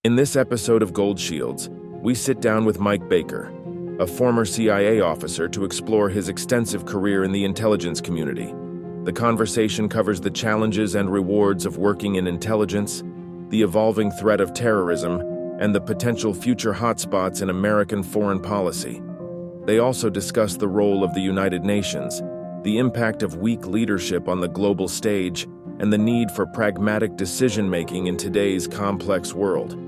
In this episode of Gold Shields, we sit down with Mike Baker, a former CIA officer, to explore his extensive career in the intelligence community. The conversation covers the challenges and rewards of working in intelligence, the evolving threat of terrorism, and the potential future hotspots in American foreign policy. They also discuss the role of the United Nations, the impact of weak leadership on the global stage, and the need for pragmatic decision-making in today's complex world.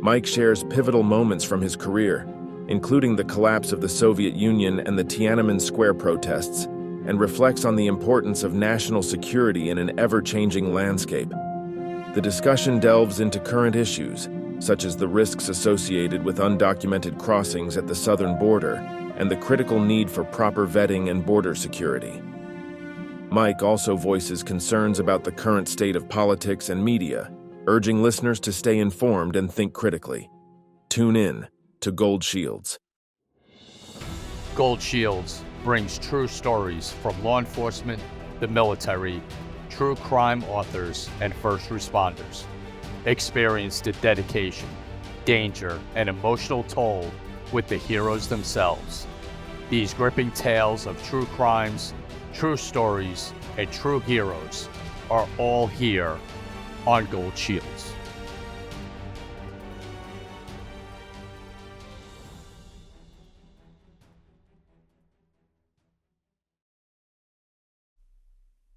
Mike shares pivotal moments from his career, including the collapse of the Soviet Union and the Tiananmen Square protests, and reflects on the importance of national security in an ever-changing landscape. The discussion delves into current issues, such as the risks associated with undocumented crossings at the southern border and the critical need for proper vetting and border security. Mike also voices concerns about the current state of politics and media, urging listeners to stay informed and think critically. Tune in to Gold Shields. Gold Shields brings true stories from law enforcement, the military, true crime authors, and first responders. Experience the dedication, danger, and emotional toll with the heroes themselves. These gripping tales of true crimes, true stories, and true heroes are all here on Gold Shields.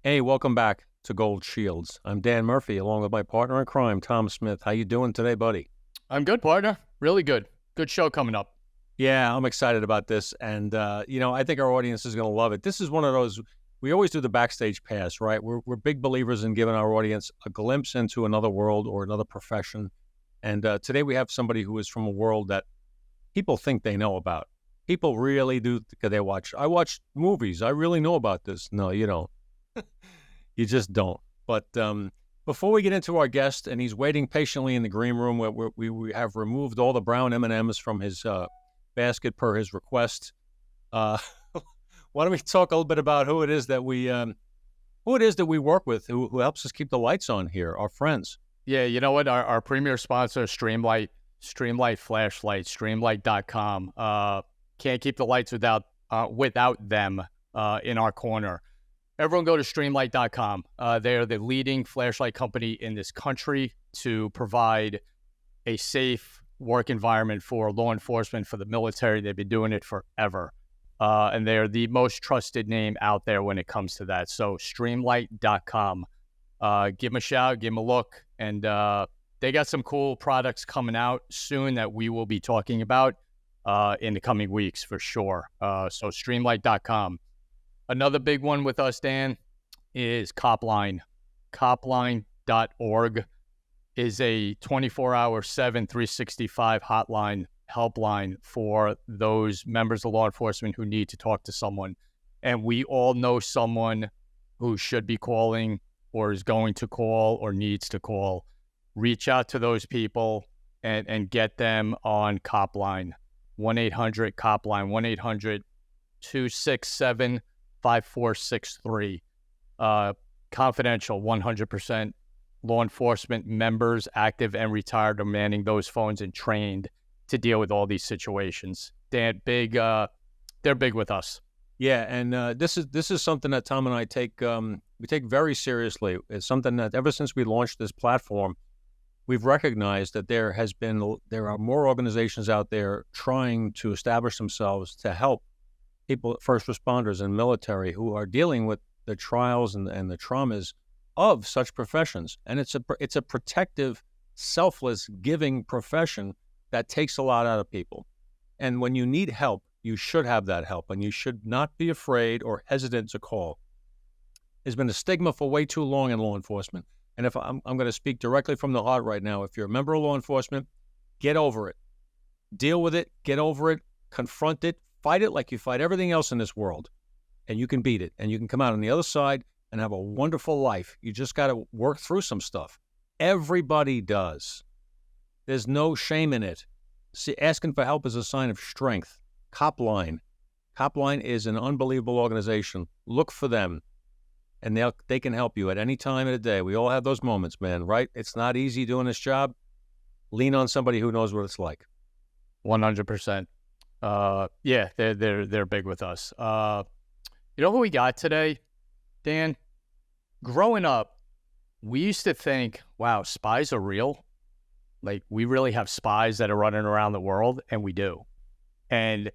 Hey, welcome back to Gold Shields. I'm Dan Murphy, along with my partner in crime, Tom Smith. How you doing today, buddy? I'm good, partner. Really good. Good show coming up. Yeah, I'm excited about this, and I think our audience is going to love it. This is one of those, we always do the backstage pass, right? We're big believers in giving our audience a glimpse into another world or another profession, and today we have somebody who is from a world that people think they know about. People really do. I watch movies. I really know about this. No, you don't. You just don't. But before we get into our guest, and he's waiting patiently in the green room where we have removed all the brown M&Ms from his basket per his request. Why don't we talk a little bit about who it is that we work with, who helps us keep the lights on here, our friends. Yeah, you know what? Our premier sponsor, Streamlight Flashlight, Streamlight.com. Can't keep the lights without them in our corner. Everyone go to Streamlight.com. They're the leading flashlight company in this country to provide a safe work environment for law enforcement, for the military. They've been doing it forever. And they're the most trusted name out there when it comes to that. So Streamlight.com. Give them a shout, give them a look. And they got some cool products coming out soon that we will be talking about in the coming weeks for sure. So Streamlight.com. Another big one with us, Dan, is Copline. Copline.org is a 24-hour, 365 hotline, helpline for those members of law enforcement who need to talk to someone. And we all know someone who should be calling or is going to call or needs to call. Reach out to those people and get them on Copline. 1-800-COPLINE, 1-800-267-5463. Confidential, 100% law enforcement members, active and retired, are manning those phones and trained to deal with all these situations. They're big with us. Yeah, and this is something that Tom and I take very seriously. It's something that ever since we launched this platform, we've recognized that there are more organizations out there trying to establish themselves to help people, first responders and military, who are dealing with the trials and the traumas of such professions. And it's a protective, selfless, giving profession that takes a lot out of people. And when you need help, you should have that help, and you should not be afraid or hesitant to call. There's been a stigma for way too long in law enforcement. And if I'm going to speak directly from the heart right now, if you're a member of law enforcement, get over it. Deal with it, get over it, confront it, fight it like you fight everything else in this world, and you can beat it, and you can come out on the other side and have a wonderful life. You just got to work through some stuff. Everybody does. There's no shame in it. See, asking for help is a sign of strength. Copline. Copline is an unbelievable organization. Look for them, and they can help you at any time of the day. We all have those moments, man, right? It's not easy doing this job. lean on somebody who knows what it's like. 100%. Yeah, they're big with us. You know who we got today, Dan? Growing up, we used to think, wow, spies are real. Like, we really have spies that are running around the world, and we do. And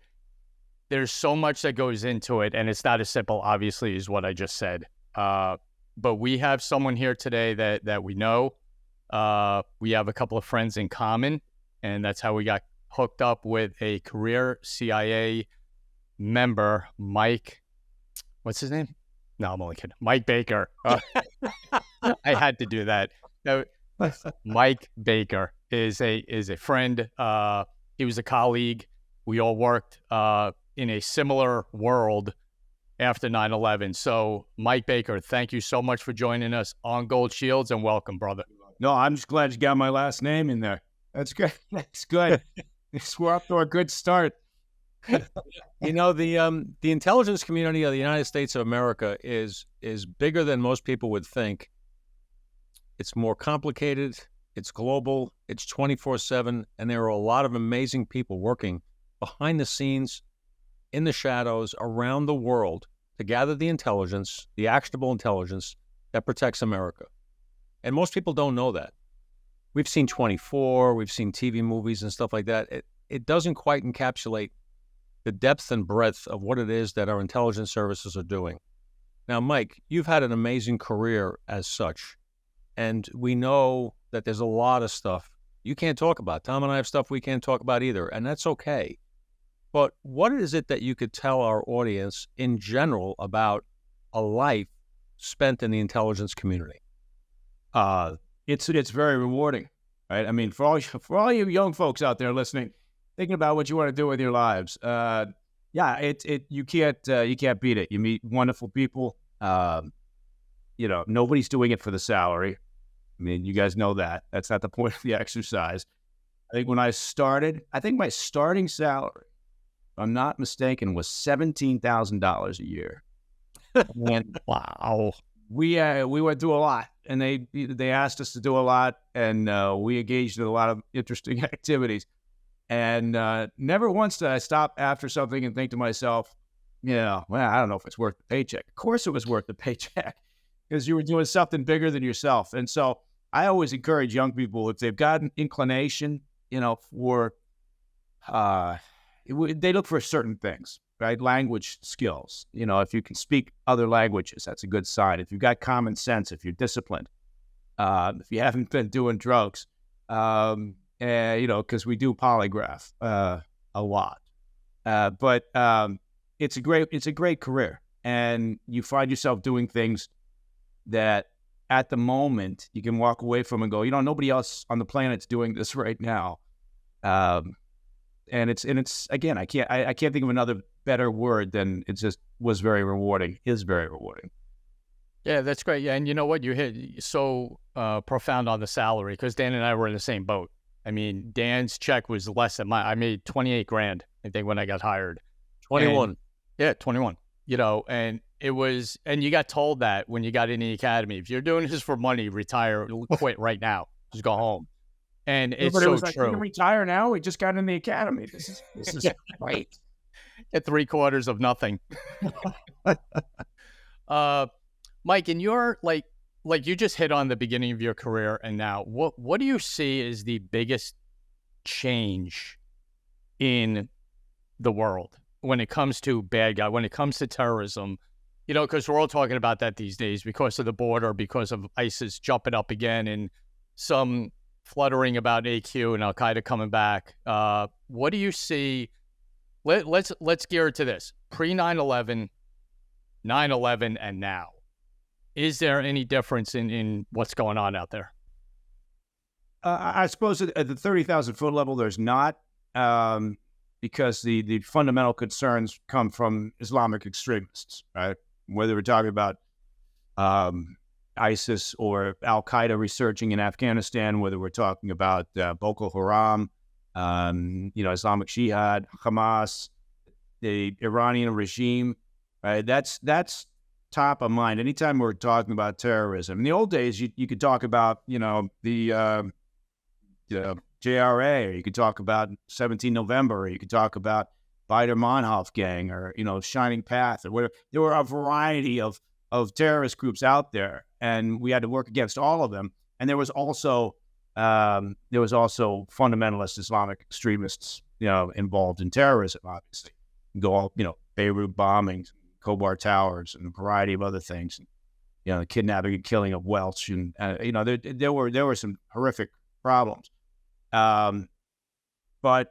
there's so much that goes into it, and it's not as simple, obviously, as what I just said. But we have someone here today that we know. We have a couple of friends in common, and that's how we got hooked up with a career CIA member, Mike. What's his name? No, I'm only kidding. Mike Baker. I had to do that. No, Mike Baker is a friend. He was a colleague. We all worked in a similar world after 9/11. So, Mike Baker, thank you so much for joining us on Gold Shields, and welcome, brother. No, I'm just glad you got my last name in there. That's good. That's good. We're up to a good start. You know, the intelligence community of the United States of America is bigger than most people would think. It's more complicated. It's global. It's 24/7, and there are a lot of amazing people working behind the scenes, in the shadows, around the world to gather the intelligence, the actionable intelligence that protects America. And most people don't know that. We've seen 24, we've seen TV movies and stuff like that. It doesn't quite encapsulate the depth and breadth of what it is that our intelligence services are doing. Now, Mike, you've had an amazing career as such, and we know that there's a lot of stuff you can't talk about. Tom and I have stuff we can't talk about either, and that's okay. But what is it that you could tell our audience in general about a life spent in the intelligence community? It's very rewarding, right? I mean, for all you young folks out there listening, thinking about what you want to do with your lives, you can't beat it. You meet wonderful people. Nobody's doing it for the salary. I mean, you guys know that. That's not the point of the exercise. I think when I started, my starting salary, if I'm not mistaken, was $17,000 a year. And Wow. we went through a lot, and they asked us to do a lot, and we engaged in a lot of interesting activities. And never once did I stop after something and think to myself, I don't know if it's worth the paycheck. Of course it was worth the paycheck, because you were doing something bigger than yourself. And so I always encourage young people, if they've got an inclination, for they look for certain things, right? Language skills. If you can speak other languages, that's a good sign. If you've got common sense, if you're disciplined, if you haven't been doing drugs, because we do polygraph a lot. But it's a great career, and you find yourself doing things that at the moment you can walk away from and go, nobody else on the planet's doing this right now. And it's again, I can't think of another better word than it just was very rewarding. Is very rewarding. Yeah, that's great. Yeah, and you know what? You hit so profound on the salary, because Dan and I were in the same boat. I mean, Dan's check was less than mine. I made $28,000, I think, when I got hired. 21. Yeah, 21. And it was, and you got told that when you got in the academy, if you're doing this for money, retire, quit right now, just go home. And it's so like, true. You can retire now. We just got in the academy. This is great. At 3/4 of nothing. Mike, and you're like you just hit on the beginning of your career, and now what do you see as the biggest change in the world when it comes to bad guy, when it comes to terrorism? Because we're all talking about that these days because of the border, because of ISIS jumping up again, and some fluttering about AQ and Al Qaeda coming back. What do you see? Let's gear it to this: pre 9/11, 9/11, and now. Is there any difference in what's going on out there? I suppose at the 30,000-foot level, there's not, because the fundamental concerns come from Islamic extremists, right? Whether we're talking about ISIS or Al Qaeda resurging in Afghanistan, whether we're talking about Boko Haram, Islamic Jihad, Hamas, the Iranian regime, right? That's top of mind anytime we're talking about terrorism. In the old days, you could talk about the JRA, or you could talk about 17 November, or you could talk about Baader-Meinhof gang, or, Shining Path, or whatever. There were a variety of terrorist groups out there, and we had to work against all of them. And there was also fundamentalist Islamic extremists, involved in terrorism, obviously. Beirut bombings, Khobar Towers, and a variety of other things. The kidnapping and killing of Welsh, and there were some horrific problems. But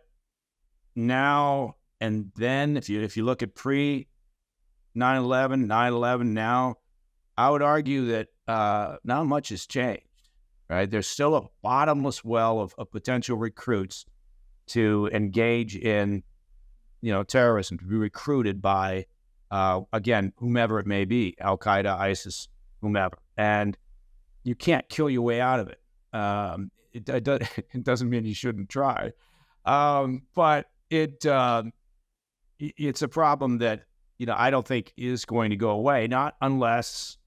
now and then, if you look at pre 9/11, 9/11 now, I would argue that not much has changed. Right? There's still a bottomless well of potential recruits to engage in, terrorism, to be recruited by, again, whomever it may be, Al Qaeda, ISIS, whomever. And you can't kill your way out of it. It doesn't mean you shouldn't try, but it's a problem that I don't think is going to go away. Not unless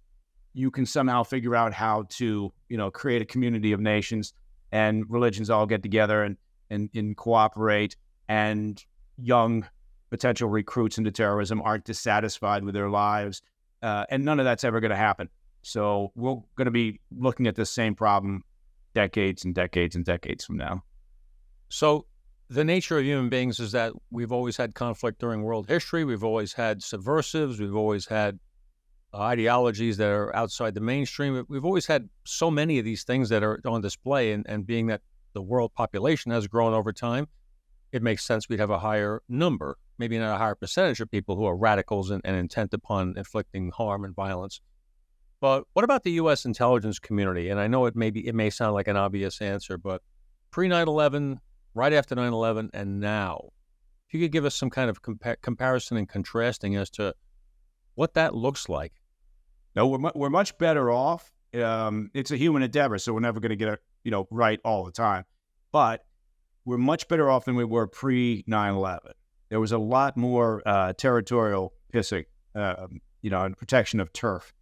you can somehow figure out how to create a community of nations and religions all get together and cooperate, and young potential recruits into terrorism aren't dissatisfied with their lives, and none of that's ever going to happen. So we're going to be looking at the same problem decades and decades and decades from now. So the nature of human beings is that we've always had conflict during world history. We've always had subversives. We've always had ideologies that are outside the mainstream. We've always had so many of these things that are on display, and being that the world population has grown over time, it makes sense we'd have a higher number, maybe not a higher percentage of people who are radicals and intent upon inflicting harm and violence. But what about the U.S. intelligence community? And I know it may sound like an obvious answer, but pre 9/11, right after 9/11, and now, if you could give us some kind of comparison and contrasting as to what that looks like. No, we're much better off. It's a human endeavor, so we're never going to get it right all the time. But we're much better off than we were pre 9/11. There was a lot more territorial pissing, and protection of turf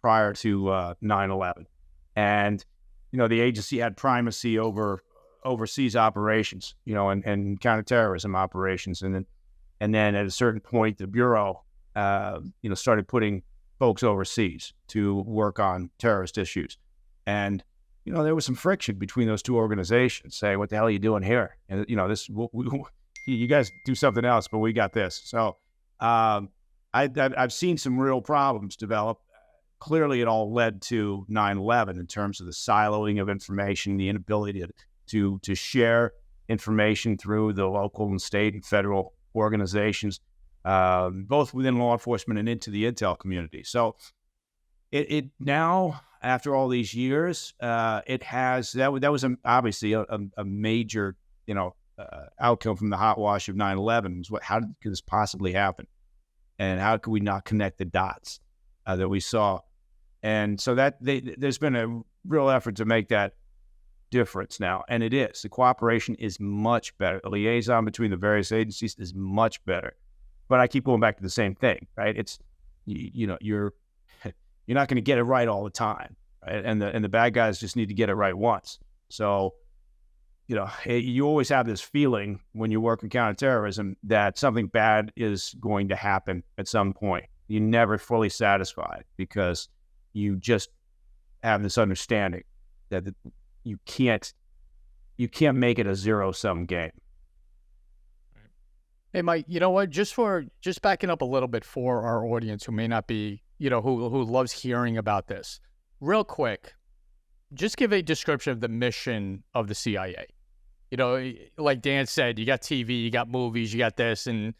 prior to 9/11, and the agency had primacy over overseas operations, and counterterrorism operations, and then at a certain point, the bureau, started putting folks overseas to work on terrorist issues, and there was some friction between those two organizations. Say, what the hell are you doing here? And you guys do something else, but we got this. So I've seen some real problems develop. Clearly, it all led to 9/11 in terms of the siloing of information, the inability to share information through the local and state and federal organizations, both within law enforcement and into the intel community. So it now, after all these years, it has that was obviously a major outcome from the hot wash of 9/11. How could this possibly happen, and how could we not connect the dots that we saw? And so there's been a real effort to make that difference now, and it is. The cooperation is much better. The liaison between the various agencies is much better. But I keep going back to the same thing, right? It's you're not going to get it right all the time, right? And the bad guys just need to get it right once. So you always have this feeling when you work in counterterrorism that something bad is going to happen at some point. You're never fully satisfied because you just have this understanding that you can't make it a zero-sum game. Hey, Mike, you know what? Just backing up a little bit for our audience who may not be, who loves hearing about this, real quick, just give a description of the mission of the CIA. Like Dan said, you got TV, you got movies, you got this, and,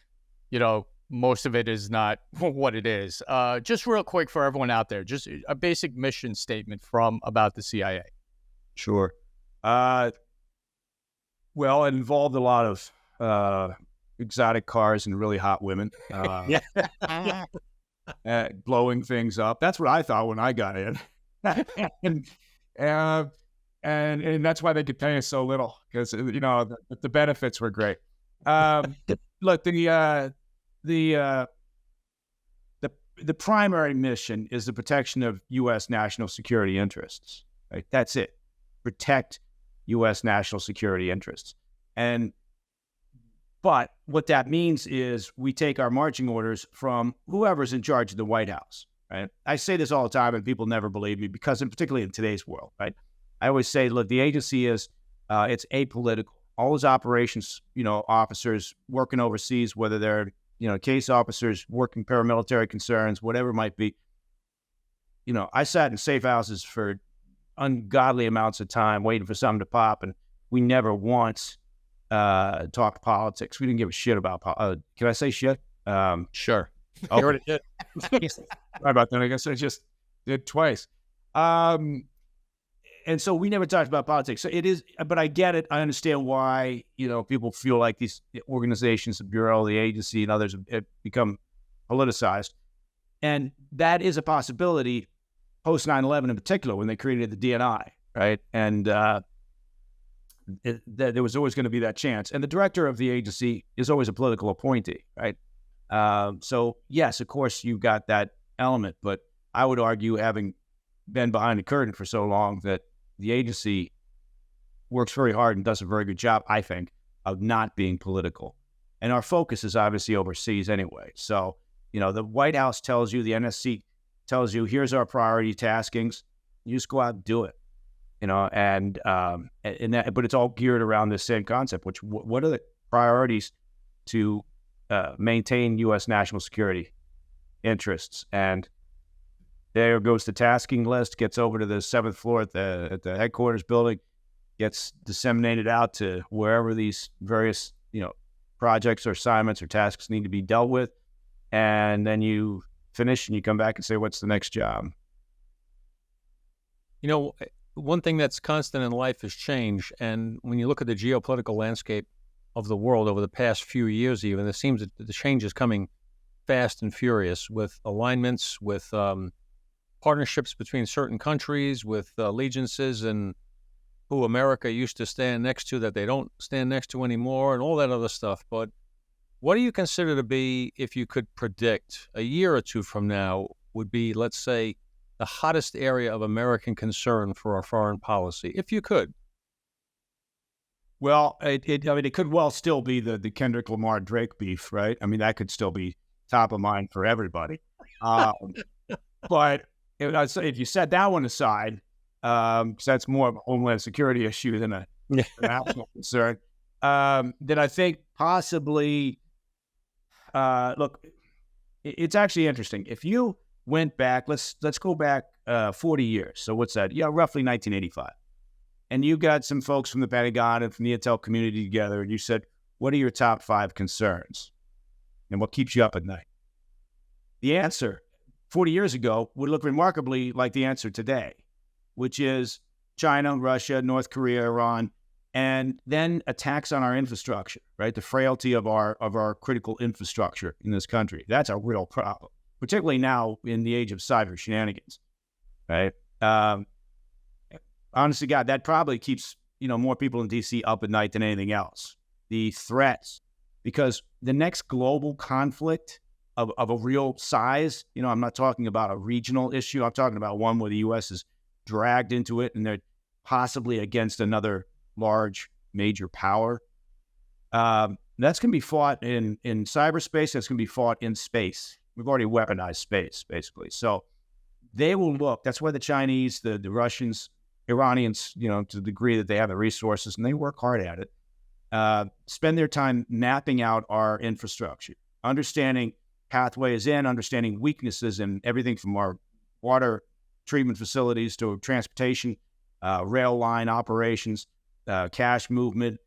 most of it is not what it is. Just real quick for everyone out there, just a basic mission statement about the CIA. Sure. Well, it involved a lot of exotic cars and really hot women, blowing things up. That's what I thought when I got in, and that's why they could pay us so little, because the benefits were great. Look, the primary mission is the protection of U.S. national security interests. Right? That's it. Protect U.S. national security interests. But what that means is we take our marching orders from whoever's in charge of the White House, right? I say this all the time, and people never believe me because, particularly in today's world, right? I always say, look, the agency is it's apolitical. All those operations, officers working overseas, whether they're case officers working paramilitary concerns, whatever it might be. I sat in safe houses for ungodly amounts of time waiting for something to pop, and we never once talked politics. We didn't give a shit about can I say shit? Sure. Okay. You already did. Sorry about that. I guess I just did twice. And so we never talked about politics. So it is, but I get it. I understand why, people feel like these organizations, the Bureau, the agency, and others have become politicized. And that is a possibility post 9/11 in particular, when they created the DNI, right? And there was always going to be that chance. And the director of the agency is always a political appointee, right? So, yes, of course, you've got that element. But I would argue, having been behind the curtain for so long, that the agency works very hard and does a very good job, I think, of not being political. And our focus is obviously overseas anyway. So, the White House tells you, the NSC tells you, here's our priority taskings. You just go out and do it, and that, but it's all geared around this same concept, which what are the priorities to maintain U.S. national security interests? And there goes the tasking list, gets over to the 7th floor at the headquarters building, gets disseminated out to wherever these various, projects or assignments or tasks need to be dealt with. And then you finish and you come back and say, what's the next job? One thing that's constant in life is change. And when you look at the geopolitical landscape of the world over the past few years, even, it seems that the change is coming fast and furious, with alignments, with partnerships between certain countries, with allegiances, and who America used to stand next to that they don't stand next to anymore, and all that other stuff. But what do you consider to be, if you could predict, a year or two from now, would be, let's say, the hottest area of American concern for our foreign policy, if you could? Well, it could well still be the Kendrick Lamar Drake beef, right? I mean, that could still be top of mind for everybody. But if you set that one aside, because that's more of a homeland security issue than a national concern, then I think possibly. Look, it's actually interesting. If you went back, let's go back 40 years. So what's that? Yeah, roughly 1985. And you got some folks from the Pentagon and from the intel community together, and you said, what are your top 5 concerns? And what keeps you up at night? The answer 40 years ago would look remarkably like the answer today, which is China, Russia, North Korea, Iran, and then attacks on our infrastructure, right? The frailty of our critical infrastructure in this country. That's a real problem, particularly now in the age of cyber shenanigans, right? Honestly, God, that probably keeps, more people in D.C. up at night than anything else. The threats, because the next global conflict of a real size, I'm not talking about a regional issue. I'm talking about one where the U.S. is dragged into it and they're possibly against another large major power. That's going to be fought in cyberspace. That's going to be fought in space. We've already weaponized space, basically. So they will look. That's why the Chinese, the Russians, Iranians, to the degree that they have the resources, and they work hard at it, spend their time mapping out our infrastructure, understanding pathways in, understanding weaknesses in everything from our water treatment facilities to transportation, rail line operations, cash movement,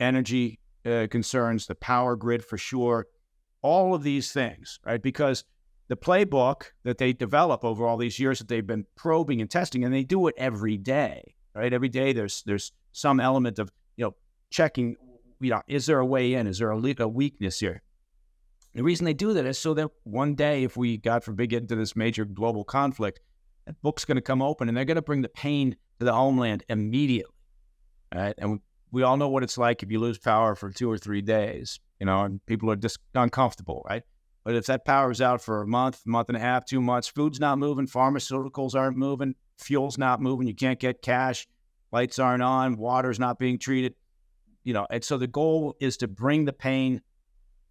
energy concerns, the power grid for sure, all of these things, right? Because the playbook that they develop over all these years that they've been probing and testing, and they do it every day, right? Every day there's some element of, checking, is there a way in? Is there a weakness here? The reason they do that is so that one day, if we, God forbid, get into this major global conflict, that book's going to come open and they're going to bring the pain to the homeland immediately. Right? And we all know what it's like if you lose power for 2 or 3 days, and people are just uncomfortable, right? But if that power is out for a month and a half, 2 months, food's not moving, pharmaceuticals aren't moving, fuel's not moving, you can't get cash, lights aren't on, water's not being treated, and so the goal is to bring the pain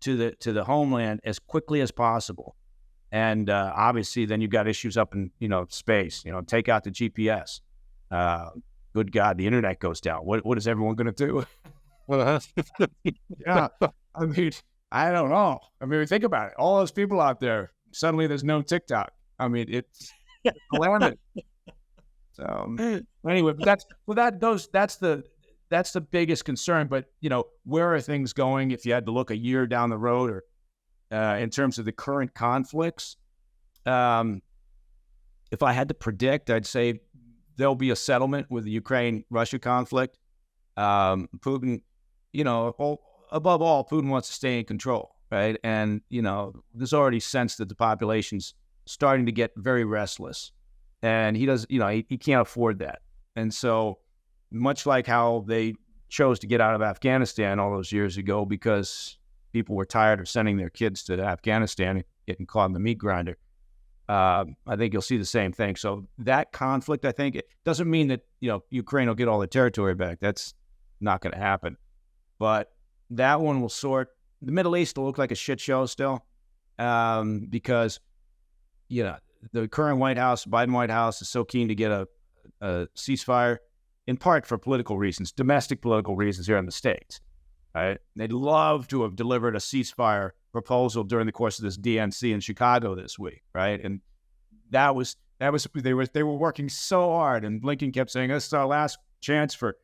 to the homeland as quickly as possible. And obviously, then you've got issues up in space. Take out the GPS. Good God, the internet goes down. What is everyone going to do? Yeah, I mean, I don't know. I mean, think about it. All those people out there. Suddenly, there's no TikTok. I mean, it's calamity. So anyway, that's the biggest concern. But where are things going? If you had to look a year down the road, or in terms of the current conflicts, if I had to predict, I'd say there'll be a settlement with the Ukraine-Russia conflict. Putin, above all, Putin wants to stay in control, right? And there's already sense that the population's starting to get very restless, and he does, he can't afford that. And so, much like how they chose to get out of Afghanistan all those years ago because people were tired of sending their kids to Afghanistan and getting caught in the meat grinder, I think you'll see the same thing. So that conflict, I think, it doesn't mean that Ukraine will get all the territory back. That's not going to happen. But that one will sort. The Middle East will look like a shit show still, because the current White House, Biden White House, is so keen to get a ceasefire, in part for political reasons, domestic political reasons here in the States. Right? They'd love to have delivered a ceasefire proposal during the course of this DNC in Chicago this week, right? And they were working so hard, and Blinken kept saying, "This is our last chance for,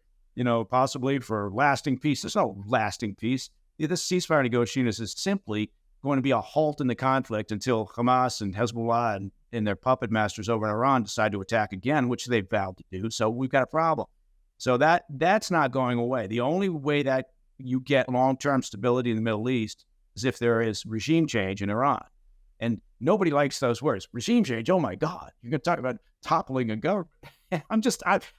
possibly for lasting peace." There's no lasting peace. This ceasefire negotiations is simply going to be a halt in the conflict until Hamas and Hezbollah and their puppet masters over in Iran decide to attack again, which they've vowed to do. So we've got a problem. So that's not going away. The only way that you get long-term stability in the Middle East is if there is regime change in Iran. And nobody likes those words. Regime change, oh my God. You're going to talk about toppling a government.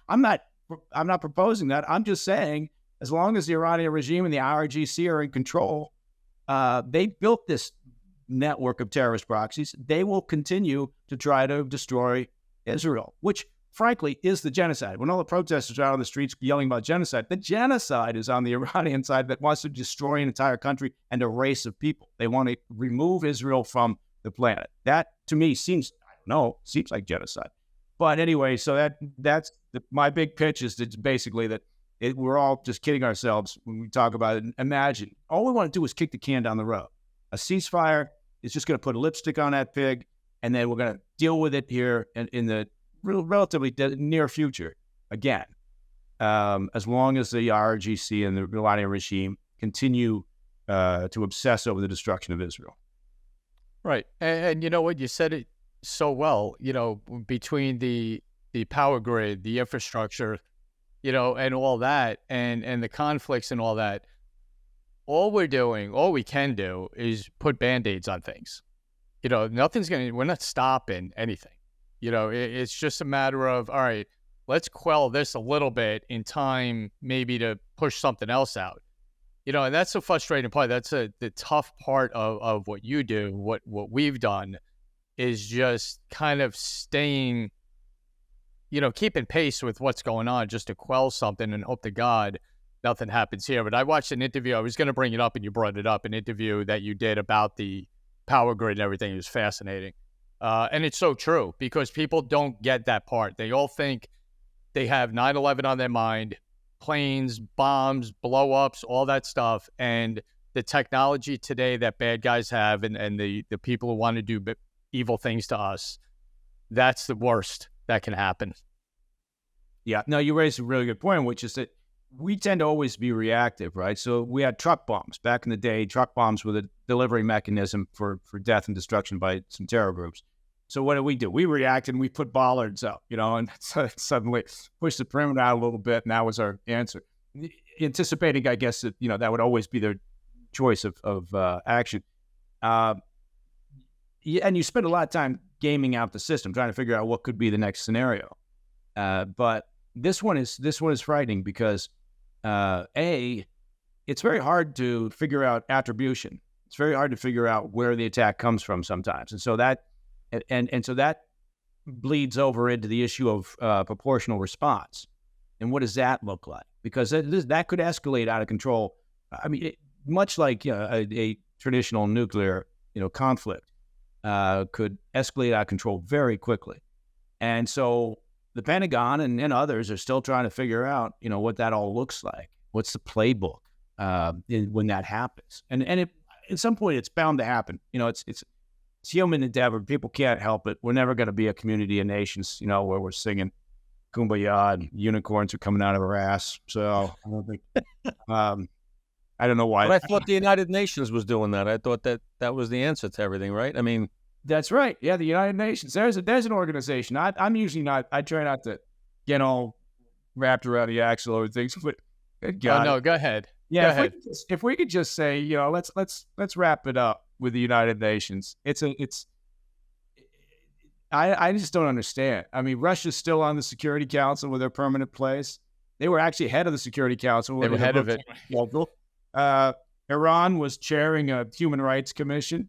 I'm not proposing that. I'm just saying, as long as the Iranian regime and the IRGC are in control, they built this network of terrorist proxies. They will continue to try to destroy Israel, which frankly is the genocide. When all the protesters are out on the streets yelling about genocide, the genocide is on the Iranian side that wants to destroy an entire country and a race of people. They want to remove Israel from the planet. That, to me, seems like genocide. But anyway, so that's my big pitch is that basically that we're all just kidding ourselves when we talk about it. Imagine, all we want to do is kick the can down the road. A ceasefire is just going to put a lipstick on that pig, and then we're going to deal with it here in the relatively near future again, as long as the IRGC and the Iranian regime continue to obsess over the destruction of Israel. Right. And you know what? You said it so well, between the power grid, the infrastructure, and all that, and the conflicts and all that, all we can do is put Band-Aids on things. We're not stopping anything. It's just a matter of, all right, let's quell this a little bit in time, maybe to push something else out. And that's the frustrating part. That's the tough part of what you do, what we've done, is just kind of staying, keeping pace with what's going on just to quell something and hope to God nothing happens here. But I watched an interview. I was going to bring it up, and you brought it up, an interview that you did about the power grid and everything. It was fascinating. And it's so true, because people don't get that part. They all think they have 9/11 on their mind, planes, bombs, blow-ups, all that stuff. And the technology today that bad guys have and the people who want to do evil things to us, that's the worst that can happen. Yeah. No, you raised a really good point, which is that we tend to always be reactive, right? So we had truck bombs. Back in the day, truck bombs were the delivery mechanism for death and destruction by some terror groups. So what did? We reacted and we put bollards up, and suddenly pushed the perimeter out a little bit, and that was our answer. Anticipating, I guess, that, that would always be their choice of action. And you spend a lot of time gaming out the system, trying to figure out what could be the next scenario. But this one is frightening because it's very hard to figure out attribution. It's very hard to figure out where the attack comes from sometimes, and so that bleeds over into the issue of proportional response. And what does that look like? Because that could escalate out of control. I mean, much like a traditional nuclear, conflict could escalate out of control very quickly. And so the Pentagon and others are still trying to figure out, what that all looks like. What's the playbook when that happens? And at some point, it's bound to happen. It's human endeavor. People can't help it. We're never going to be a community of nations, where we're singing Kumbaya and unicorns are coming out of our ass. So I don't think, I don't know why. But I thought the United Nations was doing that. I thought that was the answer to everything, right? I mean, that's right. Yeah, the United Nations. There's an organization. I'm usually not. I try not to get all wrapped around the axle over things. But God, no, go ahead. Yeah, go ahead. If we could just say, let's wrap it up with the United Nations. I just don't understand. I mean, Russia's still on the Security Council with their permanent place. They were actually head of the Security Council. They were head of it. Iran was chairing a Human Rights Commission.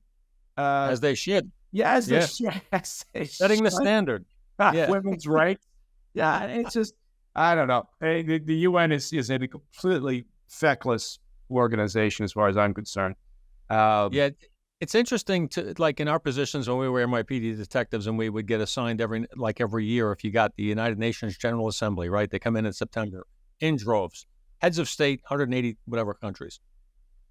As they should. Yeah, as they setting the standard. Women's rights. Yeah, it's just, I don't know. The UN is a completely feckless organization as far as I'm concerned. It's interesting to, like, in our positions when we were NYPD detectives and we would get assigned every year, if you got the United Nations General Assembly, right? They come in September in droves. Heads of state, 180 whatever countries.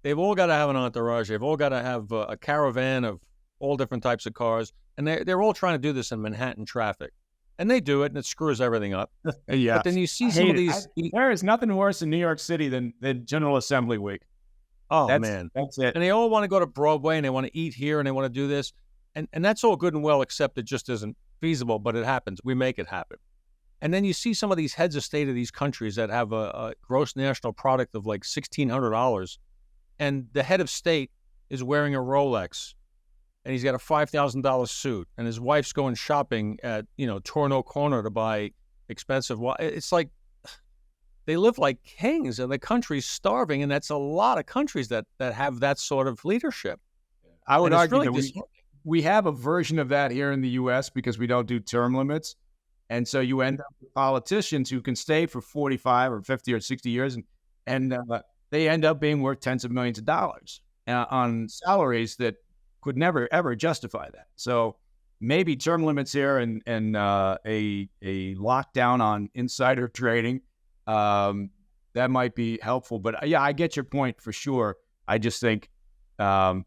They've all got to have an entourage. They've all got to have a caravan of all different types of cars. And they're all trying to do this in Manhattan traffic. And they do it, and it screws everything up. Yeah. But then you see some of these... there is nothing worse in New York City than General Assembly Week. Man. That's it. And they all want to go to Broadway, and they want to eat here, and they want to do this. And that's all good and well, except it just isn't feasible, but it happens. We make it happen. And then you see some of these heads of state of these countries that have a gross national product of like $1,600, and the head of state is wearing a Rolex, and he's got a $5,000 suit, and his wife's going shopping at, Torno Corner to buy expensive. It's like they live like kings, and the country's starving, and that's a lot of countries that have that sort of leadership. I would argue that we have a version of that here in the U.S. because we don't do term limits. And so you end up with politicians who can stay for 45 or 50 or 60 years, and they end up being worth tens of millions of dollars on salaries that could never, ever justify that. So maybe term limits here and a lockdown on insider trading, that might be helpful. But yeah, I get your point for sure. I just think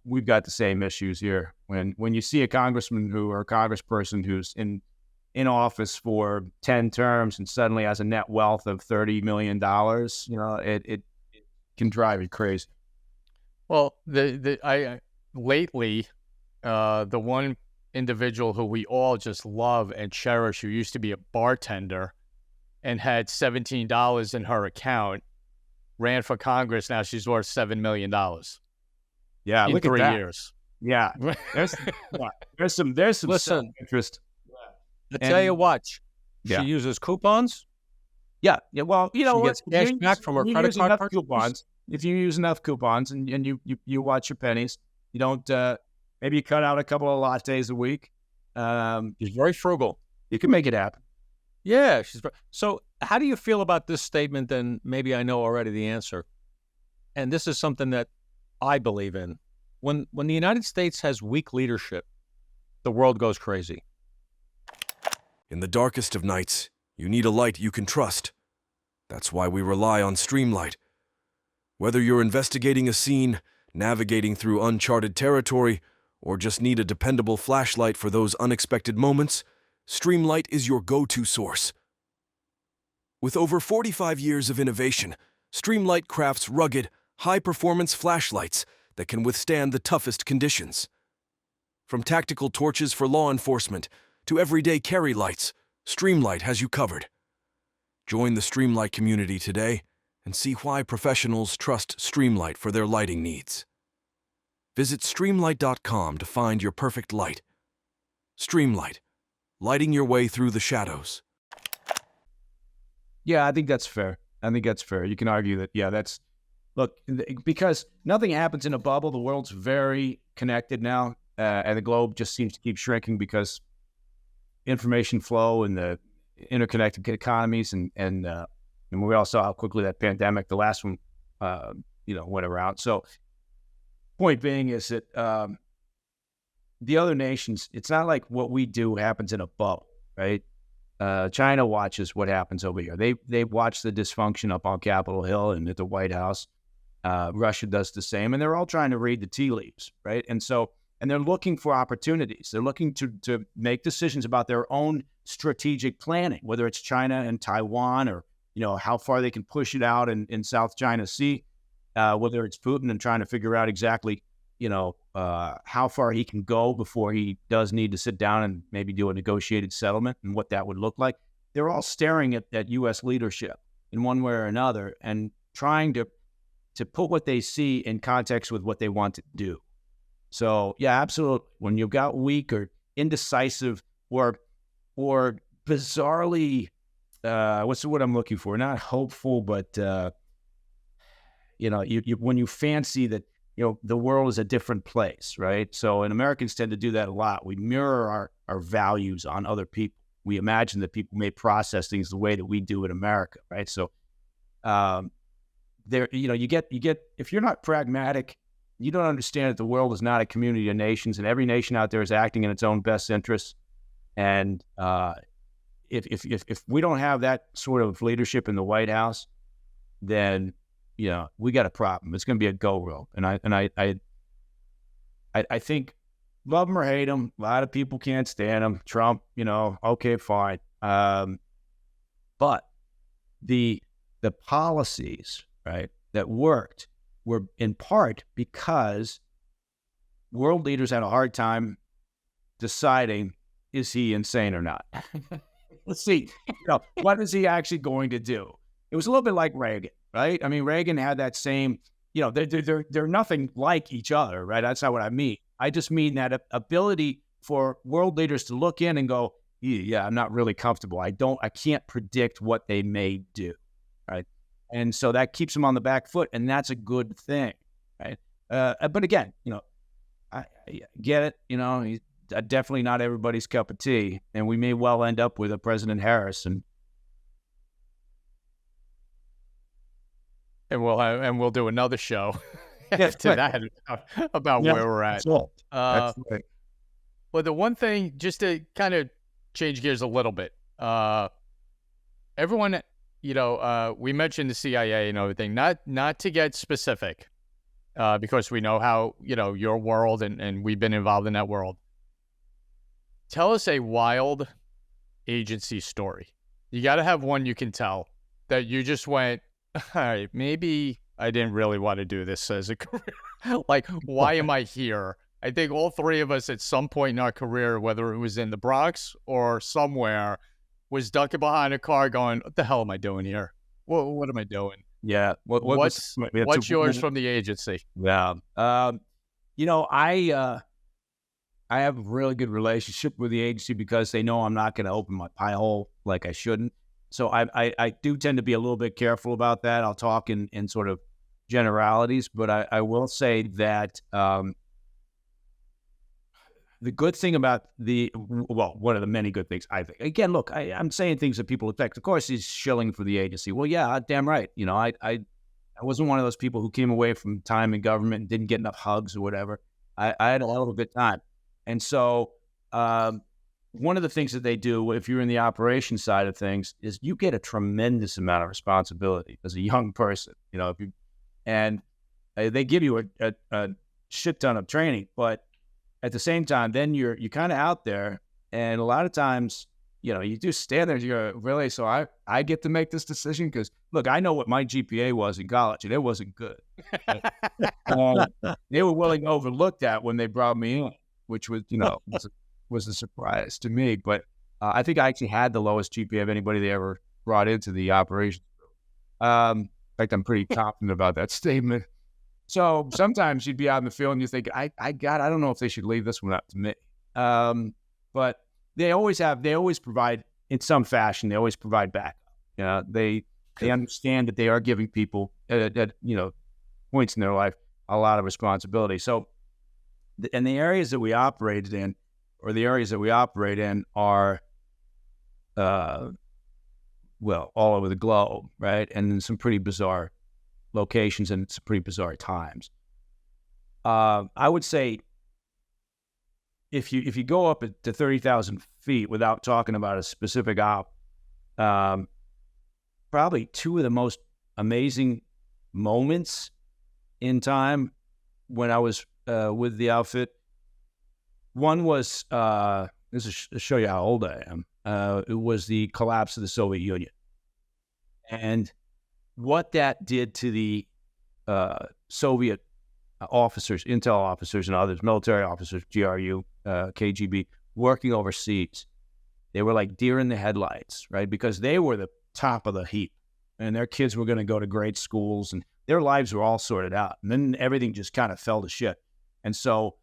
we've got the same issues here. When you see a congressman or a congressperson who's in office for 10 terms and suddenly has a net wealth of $30 million, it can drive you crazy. Well, lately, the one individual who we all just love and cherish, who used to be a bartender and had $17 in her account, ran for Congress. Now she's worth $7 million. Yeah, in look 3 at that. years. Yeah, there's some Listen, interest. I tell you what, she uses coupons. Yeah. Well, she gets cash back from her credit card coupons. If you use enough coupons and you watch your pennies, you don't. Maybe you cut out a couple of lattes a week. She's very frugal. You can make it happen. Yeah. So how do you feel about this statement? And maybe I know already the answer. And this is something that I believe in. When the United States has weak leadership, the world goes crazy. In the darkest of nights, you need a light you can trust. That's why we rely on Streamlight. Whether you're investigating a scene, navigating through uncharted territory, or just need a dependable flashlight for those unexpected moments, Streamlight is your go-to source. With over 45 years of innovation, Streamlight crafts rugged, high-performance flashlights that can withstand the toughest conditions. From tactical torches for law enforcement to everyday carry lights, Streamlight has you covered. Join the Streamlight community today and see why professionals trust Streamlight for their lighting needs. Visit streamlight.com to find your perfect light. Streamlight, lighting your way through the shadows. Yeah, I think that's fair. You can argue that, look, because nothing happens in a bubble. The world's very connected now, and the globe just seems to keep shrinking because information flow and the interconnected economies and And we all saw how quickly that pandemic, the last one, went around. So point being is that the other nations, it's not like what we do happens in a bubble, right? China watches what happens over here. They watch the dysfunction up on Capitol Hill and at the White House. Russia does the same, and they're all trying to read the tea leaves, right? And they're looking for opportunities. They're looking to make decisions about their own strategic planning, whether it's China and Taiwan, or how far they can push it out in South China Sea, whether it's Putin and trying to figure out exactly how far he can go before he does need to sit down and maybe do a negotiated settlement and what that would look like. They're all staring at U.S. leadership in one way or another and trying to put what they see in context with what they want to do. So, yeah, absolutely. When you've got weak or indecisive or bizarrely, what's the word I'm looking for? Not hopeful, but, when you fancy that, the world is a different place, right? So, and Americans tend to do that a lot. We mirror our values on other people. We imagine that people may process things the way that we do in America, right? So, you get if you're not pragmatic, you don't understand that the world is not a community of nations, and every nation out there is acting in its own best interests. And if we don't have that sort of leadership in the White House, then we got a problem. It's going to be a go road. And I think, love him or hate him, a lot of people can't stand him. Trump, okay, fine. But the policies, right, that worked were in part because world leaders had a hard time deciding, is he insane or not? Let's see, what is he actually going to do? It was a little bit like Reagan, right? I mean, Reagan had that same, they're nothing like each other, right? That's not what I mean. I just mean that ability for world leaders to look in and go, yeah, I'm not really comfortable. I can't predict what they may do, right? And so that keeps them on the back foot, and that's a good thing, right? But again, I get it. He's definitely not everybody's cup of tea, and we may well end up with a President Harris, and we'll do another show after that about where we're at. That's right. Well, the one thing, just to kind of change gears a little bit, everyone, we mentioned the CIA and everything, not to get specific, because we know how, your world and we've been involved in that world. Tell us a wild agency story. You got to have one you can tell that you just went, all right, maybe I didn't really want to do this as a career. Like, why am I here? I think all three of us at some point in our career, whether it was in the Bronx or somewhere, was ducking behind a car going, what the hell am I doing here? What am I doing? Yeah. What's yours from the agency? Yeah. I have a really good relationship with the agency because they know I'm not going to open my pie hole like I shouldn't. So I do tend to be a little bit careful about that. I'll talk in sort of generalities, but I will say that the good thing about one of the many good things, I think. Again, look, I'm saying things that people expect. Of course, he's shilling for the agency. Well, yeah, damn right. I wasn't one of those people who came away from time in government and didn't get enough hugs or whatever. I had a hell of a good time. And so one of the things that they do, if you're in the operations side of things, is you get a tremendous amount of responsibility as a young person. And they give you a shit ton of training, but at the same time, then you're kind of out there, and a lot of times, you do stand there and you go, really? So I get to make this decision? Because, look, I know what my GPA was in college, and it wasn't good. They were willing to overlook that when they brought me in, which was, was a surprise to me. But I think I actually had the lowest GPA of anybody they ever brought into the operations group. In fact, I'm pretty confident about that statement. So sometimes you'd be out in the field and you think, I don't know if they should leave this one up to me. But they always provide, in some fashion, they always provide back. They understand that they are giving people at points in their life a lot of responsibility. So, and the areas that we operate in are all over the globe, right? And in some pretty bizarre locations and some pretty bizarre times. I would say if you go up to 30,000 feet without talking about a specific op, probably two of the most amazing moments in time when I was with the outfit. One was, this is to show you how old I am. It was the collapse of the Soviet Union. And what that did to the Soviet officers, intel officers and others, military officers, GRU, KGB, working overseas. They were like deer in the headlights, right? Because they were the top of the heap and their kids were going to go to great schools and their lives were all sorted out. And then everything just kind of fell to shit. And so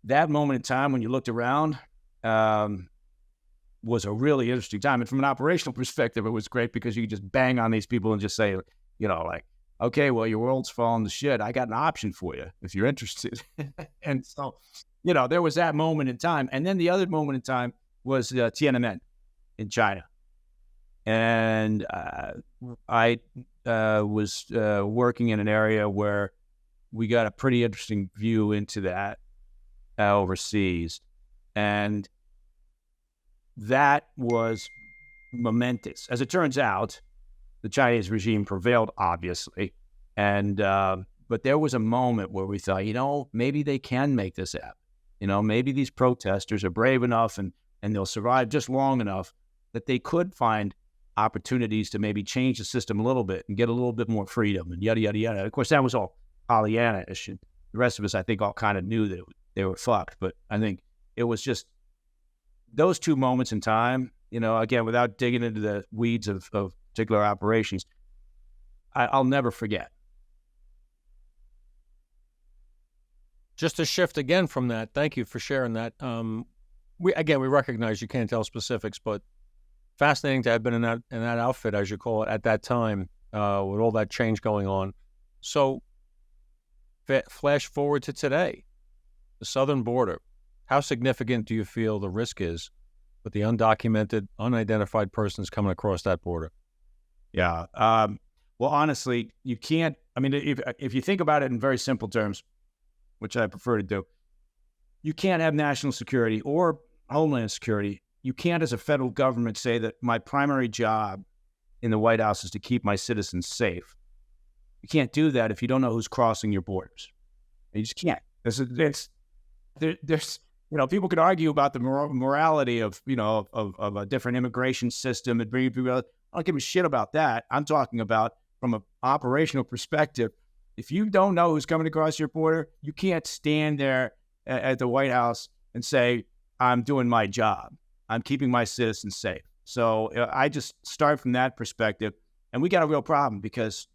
that moment in time when you looked around was a really interesting time. And from an operational perspective, it was great because you could just bang on these people and just say, like, okay, well, your world's falling to shit. I got an option for you if you're interested. And so, there was that moment in time. And then the other moment in time was Tiananmen in China. And I was working in an area where we got a pretty interesting view into that overseas. And that was momentous. As it turns out, the Chinese regime prevailed, obviously. And but there was a moment where we thought, maybe they can make this happen. Maybe these protesters are brave enough and they'll survive just long enough that they could find opportunities to maybe change the system a little bit and get a little bit more freedom and yada, yada, yada. Of course, that was all Pollyanna-ish. And the rest of us, I think, all kind of knew that they were fucked. But I think it was just those two moments in time, again, without digging into the weeds of particular operations, I'll never forget. Just to shift again from that, thank you for sharing that. We recognize you can't tell specifics, but fascinating to have been in that outfit, as you call it, at that time, with all that change going on. So, flash forward to today, the southern border. How significant do you feel the risk is with the undocumented, unidentified persons coming across that border? Yeah. Well, honestly, you can't. I mean, if you think about it in very simple terms, which I prefer to do, you can't have national security or homeland security. You can't, as a federal government, say that my primary job in the White House is to keep my citizens safe. You can't do that if you don't know who's crossing your borders. You just can't. There's people could argue about the morality of a different immigration system and bringing people. I don't give a shit about that. I'm talking about from an operational perspective. If you don't know who's coming across your border, you can't stand there at the White House and say, I'm doing my job. I'm keeping my citizens safe. So I just start from that perspective. And we got a real problem because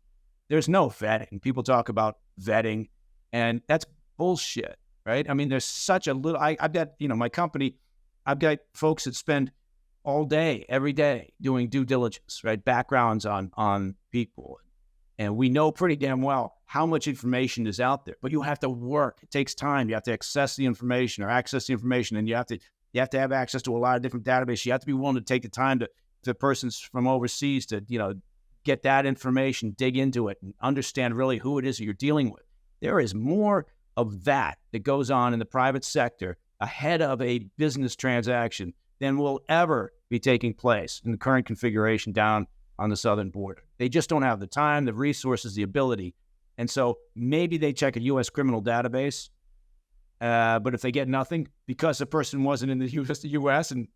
there's no vetting. People talk about vetting, and that's bullshit, right? I mean, there's such a little, I've got, my company, I've got folks that spend all day, every day doing due diligence, right? Backgrounds on people. And we know pretty damn well how much information is out there, but you have to work. It takes time. You have to access the information, and you have to have access to a lot of different databases. You have to be willing to take the time to persons from overseas to, get that information, dig into it, and understand really who it is that you're dealing with. There is more of that goes on in the private sector ahead of a business transaction than will ever be taking place in the current configuration down on the southern border. They just don't have the time, the resources, the ability. And so maybe they check a U.S. criminal database, but if they get nothing because the person wasn't in the U.S. and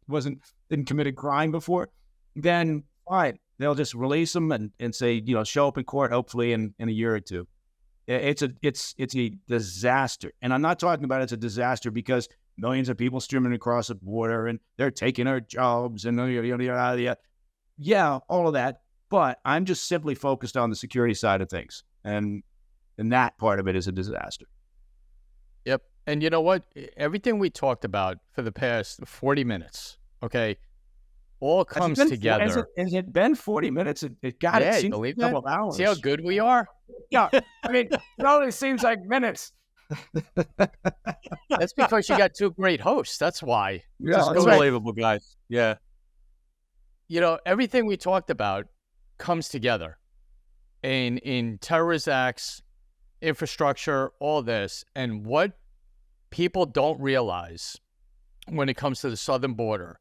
didn't commit a crime before, then fine, they'll just release them and say, show up in court hopefully in a year or two. It's a disaster, and I'm not talking about it's a disaster because millions of people streaming across the border and they're taking our jobs and yeah, all of that. But I'm just simply focused on the security side of things, and that part of it is a disaster. Yep. And you know what? Everything we talked about for the past 40 minutes, okay, all comes together. Has it been 40 minutes? It got yeah, it seems believe a couple that? of hours. See how good we are? Yeah, I mean, it only seems like minutes. That's because you got two great hosts. That's why. Yeah, Just unbelievable, guys. Yeah. everything we talked about comes together in terrorist acts, infrastructure, all this. And what people don't realize when it comes to the southern border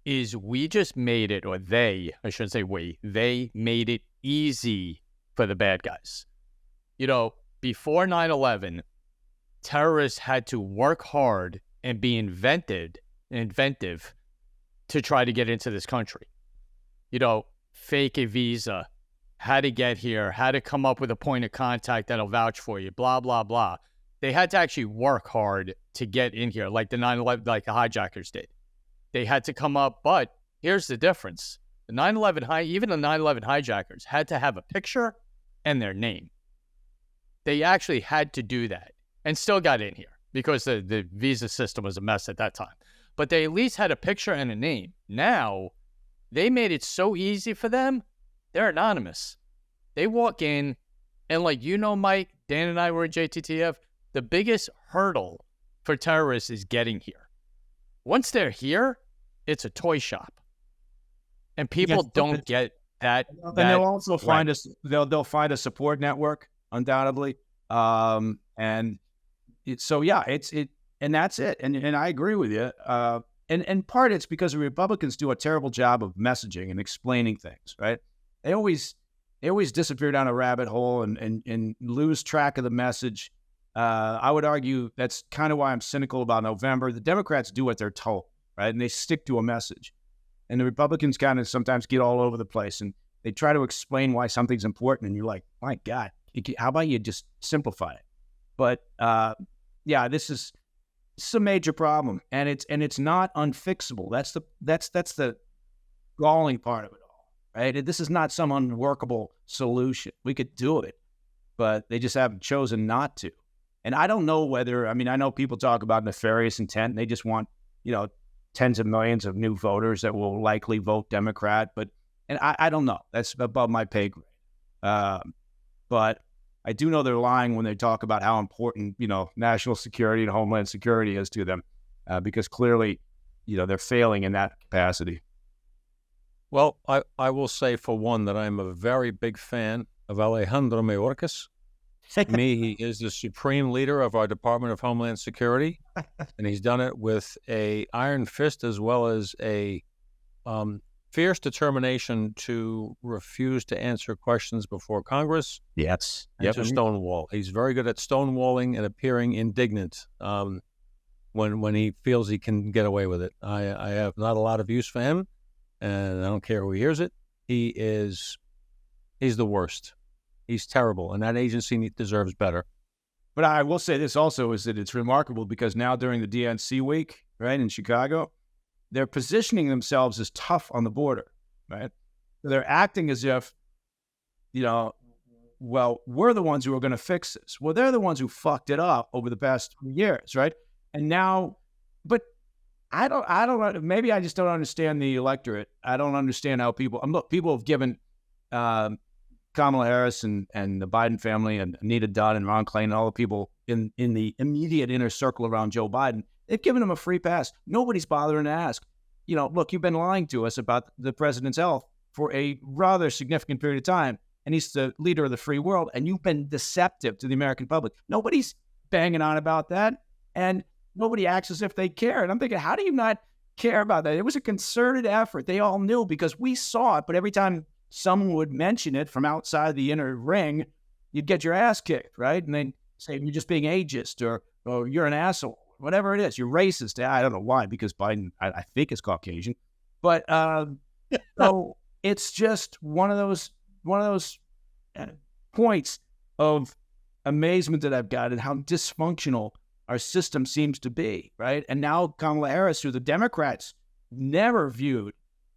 is we just made it, or I shouldn't say they made it easy for the bad guys. Before 9/11, terrorists had to work hard and be inventive to try to get into this country. Fake a visa, how to get here, how to come up with a point of contact that'll vouch for you, blah, blah, blah. They had to actually work hard to get in here, like the 9/11, like the hijackers did. They had to come up, but here's the difference. Even the 9/11 hijackers had to have a picture and their name. They actually had to do that and still got in here because the visa system was a mess at that time. But they at least had a picture and a name. Now, they made it so easy for them, they're anonymous. They walk in, and Mike, Dan and I were in JTTF, the biggest hurdle for terrorists is getting here. Once they're here, it's a toy shop. And people don't get that. And they'll also find us. They'll find a support network, undoubtedly. And that's it. And I agree with you. And part it's because the Republicans do a terrible job of messaging and explaining things, right? They always disappear down a rabbit hole and lose track of the message. I would argue that's kind of why I'm cynical about November. The Democrats do what they're told, right? And they stick to a message. And the Republicans kind of sometimes get all over the place and they try to explain why something's important. And you're like, my God, how about you just simplify it? But this is a major problem, and it's not unfixable. That's the galling part of it all, right? This is not some unworkable solution. We could do it, but they just haven't chosen not to. And I don't know whether, I know people talk about nefarious intent, and they just want, tens of millions of new voters that will likely vote Democrat, and I don't know. That's above my pay grade. But I do know they're lying when they talk about how important, national security and homeland security is to them, because clearly, they're failing in that capacity. Well, I will say, for one, that I'm a very big fan of Alejandro Mayorkas. To me, he is the supreme leader of our Department of Homeland Security, and he's done it with a iron fist as well as a fierce determination to refuse to answer questions before Congress. Yes. And to stonewall. He's very good at stonewalling and appearing indignant when he feels he can get away with it. I have not a lot of use for him, and I don't care who hears it. He's the worst. He's terrible, and that agency deserves better. But I will say this also, is that it's remarkable because now during the DNC week, right, in Chicago, they're positioning themselves as tough on the border, right? They're acting as if, well, we're the ones who are going to fix this. Well, they're the ones who fucked it up over the past 2 years, right? And now, but I don't, maybe I just don't understand the electorate. I don't understand how people have given Kamala Harris and the Biden family and Anita Dunn and Ron Klain and all the people in the immediate inner circle around Joe Biden, they've given him a free pass. Nobody's bothering to ask, look, you've been lying to us about the president's health for a rather significant period of time, and he's the leader of the free world, and you've been deceptive to the American public. Nobody's banging on about that, and nobody acts as if they care. And I'm thinking, how do you not care about that? It was a concerted effort. They all knew because we saw it, but every time someone would mention it from outside the inner ring, you'd get your ass kicked, right? And they'd say, you're just being ageist, or you're an asshole, whatever it is. You're racist. I don't know why, because Biden, I think, is Caucasian. But so it's just one of those points of amazement that I've got at how dysfunctional our system seems to be, right? And now Kamala Harris, who the Democrats never viewed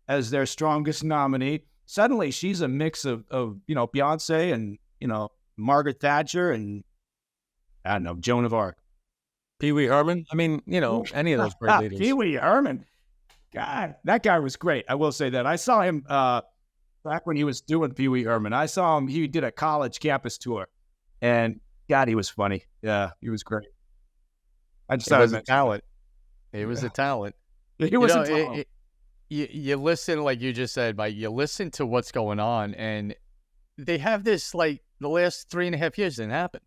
as their strongest nominee, suddenly she's a mix of Beyonce and, Margaret Thatcher and, I don't know, Joan of Arc. Pee Wee Herman. Any of those great leaders. Pee Wee Herman. God, that guy was great. I will say that. I saw him back when he was doing Pee Wee Herman. I saw him. He did a college campus tour. And, God, he was funny. Yeah, he was great. He was a talent. He was a talent. He was a talent. you listen, like you just said, Mike, you listen to what's going on, and they have this, like, the last 3.5 years didn't happen.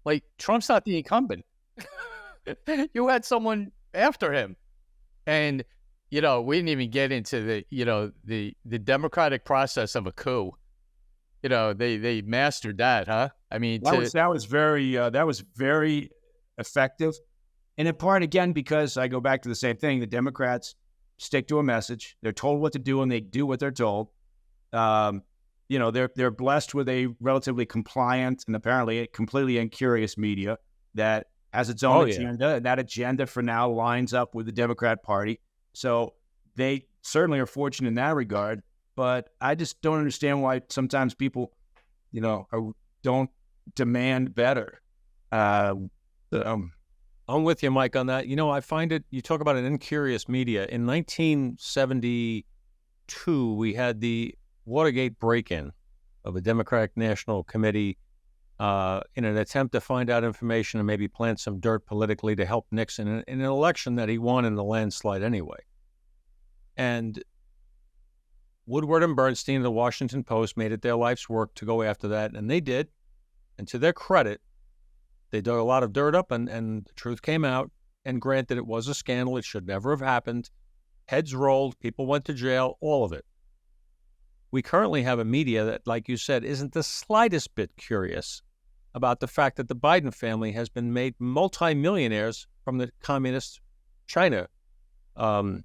Like, Trump's not the incumbent. You had someone after him. And, we didn't even get into the democratic process of a coup. They mastered that, huh? I mean, that was very effective. And in part, again, because I go back to the same thing, the Democrats stick to a message. They're told what to do, and they do what they're told. They're blessed with a relatively compliant and apparently completely incurious media that has its own agenda, and that agenda for now lines up with the Democrat Party. So they certainly are fortunate in that regard. But I just don't understand why sometimes people, don't demand better. I'm with you, Mike, on that. I find it, you talk about an incurious media. In 1972, we had the Watergate break-in of a Democratic National Committee in an attempt to find out information and maybe plant some dirt politically to help Nixon in an election that he won in a landslide anyway. And Woodward and Bernstein of the Washington Post made it their life's work to go after that, and they did. And to their credit, they dug a lot of dirt up, and the truth came out. And granted, it was a scandal. It should never have happened. Heads rolled. People went to jail. All of it. We currently have a media that, like you said, isn't the slightest bit curious about the fact that the Biden family has been made multimillionaires from the communist China, from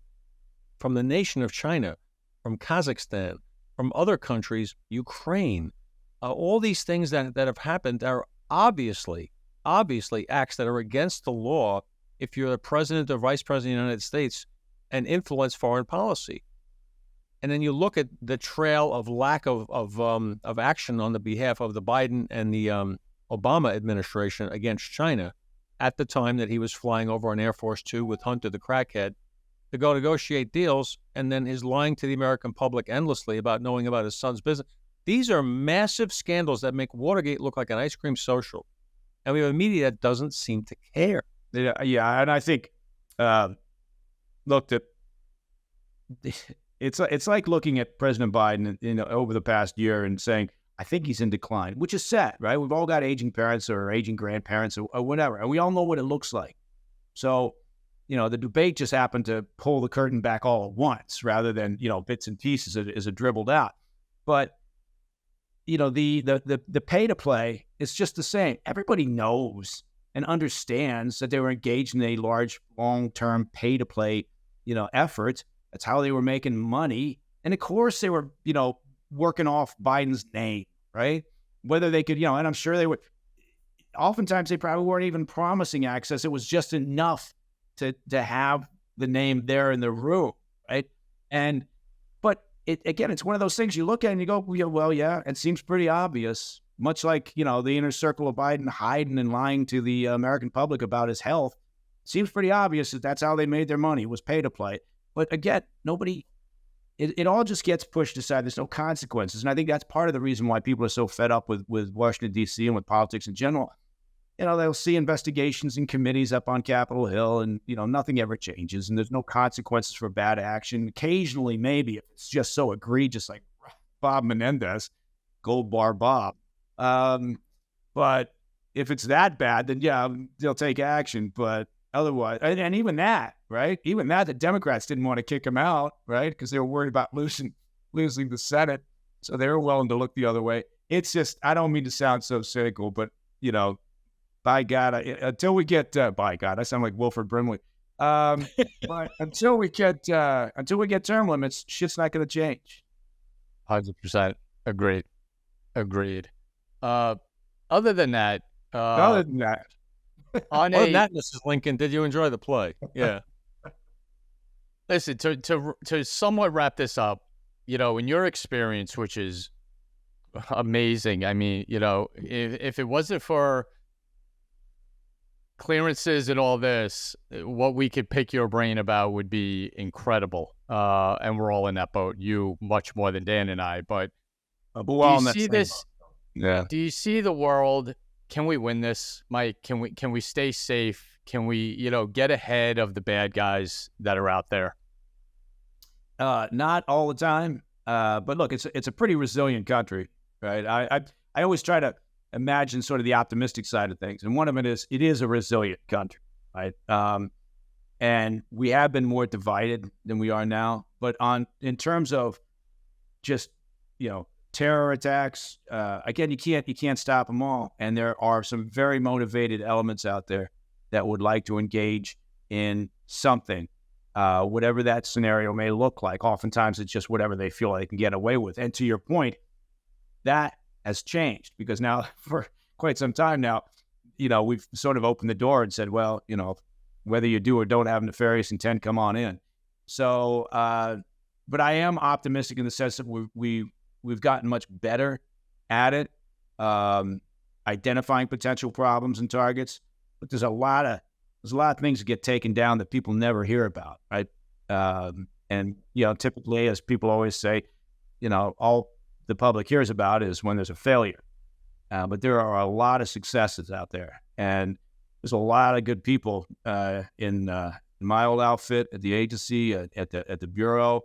the nation of China, from Kazakhstan, from other countries, Ukraine. All these things that have happened are obviously acts that are against the law if you're the president or vice president of the United States and influence foreign policy. And then you look at the trail of lack of action on the behalf of the Biden and the Obama administration against China at the time that he was flying over on Air Force Two with Hunter the crackhead to go negotiate deals, and then his lying to the American public endlessly about knowing about his son's business. These are massive scandals that make Watergate look like an ice cream social. And we have a media that doesn't seem to care. Yeah, and I think, it's like looking at President Biden, over the past year and saying, I think he's in decline, which is sad, right? We've all got aging parents or aging grandparents or whatever, and we all know what it looks like. So, the debate just happened to pull the curtain back all at once rather than, bits and pieces as it dribbled out. But, the pay to play is just the same. Everybody knows and understands that they were engaged in a large, long-term pay to play, effort. That's how they were making money. And of course they were, working off Biden's name, right? Whether they could, and I'm sure they would, oftentimes they probably weren't even promising access. It was just enough to have the name there in the room, right? But it's one of those things you look at and you go, well, yeah, it seems pretty obvious. Much like, the inner circle of Biden hiding and lying to the American public about his health. Seems pretty obvious that that's how they made their money, was pay to play. But again, it all just gets pushed aside. There's no consequences. And I think that's part of the reason why people are so fed up with Washington, D.C. and with politics in general. They'll see investigations and committees up on Capitol Hill and, nothing ever changes and there's no consequences for bad action. Occasionally, maybe, if it's just so egregious, like Bob Menendez, Gold Bar Bob. But if it's that bad, then yeah, they'll take action. But otherwise, and even that, right? Even that, the Democrats didn't want to kick him out, right? Because they were worried about losing the Senate. So they were willing to look the other way. It's just, I don't mean to sound so cynical, but, by God, until we get, by God, I sound like Wilford Brimley. But until we get term limits, shit's not going to change. 100% agreed. Other than that, on other than that, Mrs. Lincoln, did you enjoy the play? Yeah. Listen, to somewhat wrap this up, in your experience, which is amazing. I mean, if it wasn't for clearances and all this, what we could pick your brain about would be incredible. And we're all in that boat. You much more than Dan and I. But do you see this? Yeah. Do you see the world? Can we win this, Mike? Can we stay safe? Can we, get ahead of the bad guys that are out there? Not all the time, but look, it's a pretty resilient country, right? I always try to imagine sort of the optimistic side of things, and one of it is a resilient country, right? And we have been more divided than we are now, but in terms of just terror attacks, again, you can't stop them all, and there are some very motivated elements out there that would like to engage in something. Whatever that scenario may look like. Oftentimes it's just whatever they feel they can get away with. And to your point, that has changed because now for quite some time now, we've sort of opened the door and said, well, whether you do or don't have nefarious intent, come on in. So, but I am optimistic in the sense that we've gotten much better at it, identifying potential problems and targets. But there's a lot of things that get taken down that people never hear about, right? And typically, as people always say, all the public hears about is when there's a failure. But there are a lot of successes out there, and there's a lot of good people in my old outfit, at the agency, at the bureau,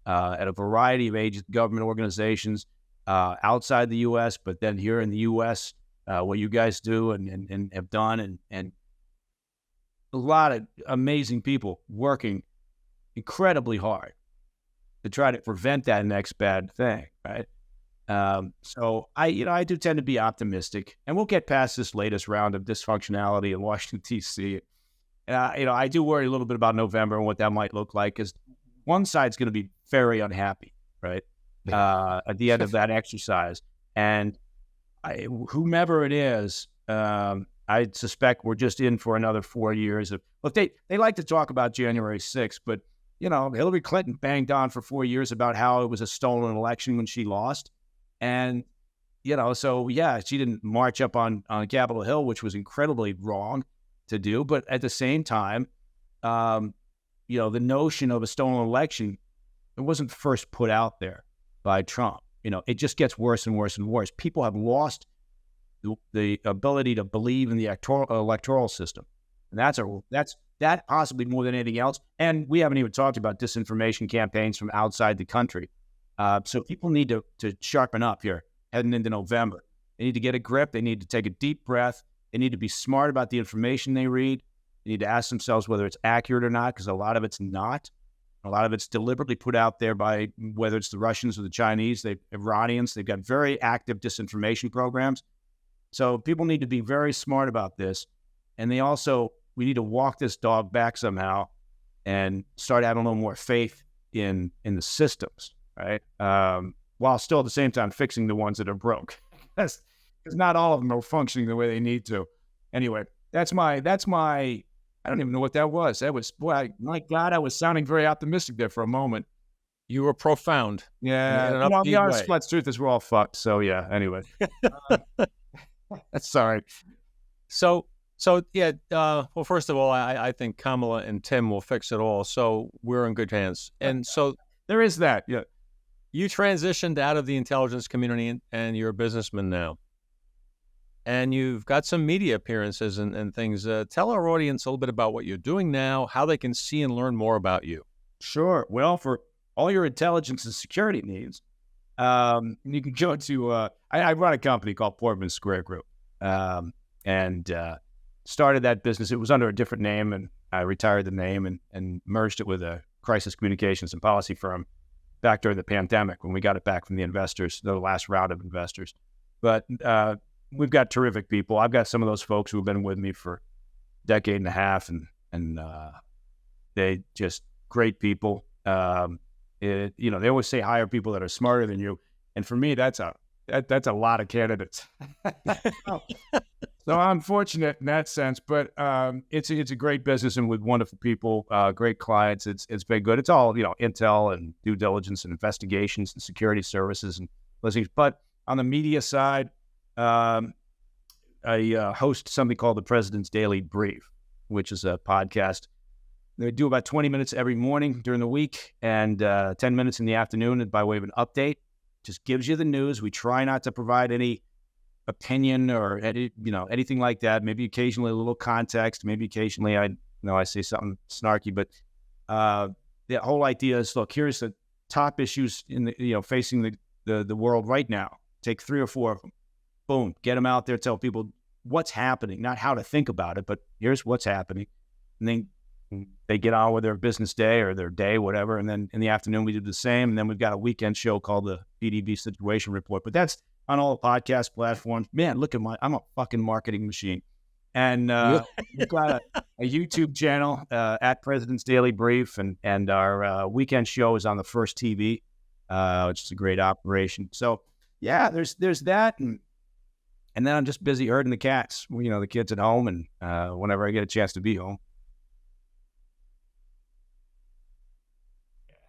at a variety of government organizations outside the U.S., but then here in the U.S., what you guys do and have done, and a lot of amazing people working incredibly hard to try to prevent that next bad thing, right? So I do tend to be optimistic, and we'll get past this latest round of dysfunctionality in Washington, D.C. I do worry a little bit about November and what that might look like, because one side's going to be very unhappy, right? At the end of that exercise, and whomever it is, I suspect we're just in for another 4 years of. Look, they like to talk about January 6th, but Hillary Clinton banged on for 4 years about how it was a stolen election when she lost, and so yeah, she didn't march up on Capitol Hill, which was incredibly wrong to do. But at the same time, the notion of a stolen election, it wasn't first put out there by Trump. It just gets worse and worse and worse. People have lost the ability to believe in the electoral system, and that's possibly more than anything else. And we haven't even talked about disinformation campaigns from outside the country. So people need to sharpen up here heading into November. They need to get a grip. They need to take a deep breath. They need to be smart about the information they read. They need to ask themselves whether it's accurate or not, because a lot of it's not. A lot of it's deliberately put out there by whether it's the Russians or the Chinese, the Iranians. They've got very active disinformation programs. So people need to be very smart about this. And we need to walk this dog back somehow and start having a little more faith in the systems, right? While still at the same time fixing the ones that are broke. Because not all of them are functioning the way they need to. Anyway, that's my, I don't even know what that was. That was, boy, my God, I was sounding very optimistic there for a moment. You were profound. Yeah. The honest flat truth is we're all fucked. So yeah, anyway. That's sorry. So yeah, well, first of all, I think Kamala and Tim will fix it all. So we're in good hands. And so there is that. Yeah. You transitioned out of the intelligence community and you're a businessman now. And you've got some media appearances and things. Tell our audience a little bit about what you're doing now, how they can see and learn more about you. Sure. Well, for all your intelligence and security needs, you can go to, I run a company called Portman Square Group, and started that business. It was under a different name, and I retired the name and merged it with a crisis communications and policy firm back during the pandemic when we got it back from the investors, the last round of investors. But we've got terrific people. I've got some of those folks who have been with me for a decade and a half, and they just great people. They always say hire people that are smarter than you, and for me, that's a lot of candidates. So I'm fortunate in that sense, but it's a great business and with wonderful people, great clients. It's been good. It's all intel and due diligence and investigations and security services and things. But on the media side, I host something called the President's Daily Brief, which is a podcast. They do about 20 minutes every morning during the week and 10 minutes in the afternoon by way of an update. Just gives you the news. We try not to provide any opinion or anything like that. Maybe occasionally a little context. Maybe occasionally I say something snarky. But the whole idea is, look, here's top issues facing the world right now. Take 3 or 4 of them. Boom, get them out there. Tell people what's happening, not how to think about it, but here's what's happening. And then they get on with their business day or their day, whatever. And then in the afternoon, we do the same. And then we've got a weekend show called the PDB Situation Report. But that's on all the podcast platforms. Man, look at I'm a fucking marketing machine. And we've got a YouTube channel at President's Daily Brief. And our weekend show is on the First TV, which is a great operation. So, yeah, there's that. And then I'm just busy herding the cats, the kids at home, and whenever I get a chance to be home.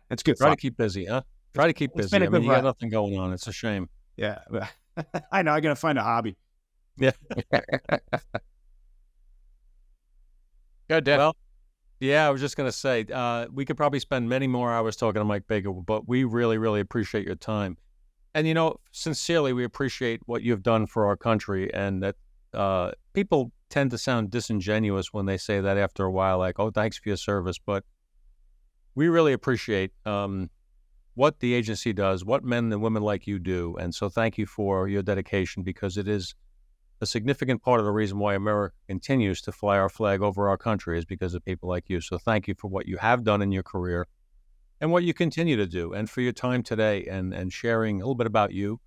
It's good. Try to keep busy, huh? Try to keep busy. I mean, you got nothing going on. It's a shame. Yeah. I know. I got to find a hobby. Yeah. Good, Dan. Well, yeah, I was just going to say, we could probably spend many more hours talking to Mike Baker, but we really, really appreciate your time. And, sincerely, we appreciate what you've done for our country, and that people tend to sound disingenuous when they say that after a while, like, oh, thanks for your service. But we really appreciate what the agency does, what men and women like you do. And so thank you for your dedication, because it is a significant part of the reason why America continues to fly our flag over our country is because of people like you. So thank you for what you have done in your career and what you continue to do, and for your time today and sharing a little bit about you.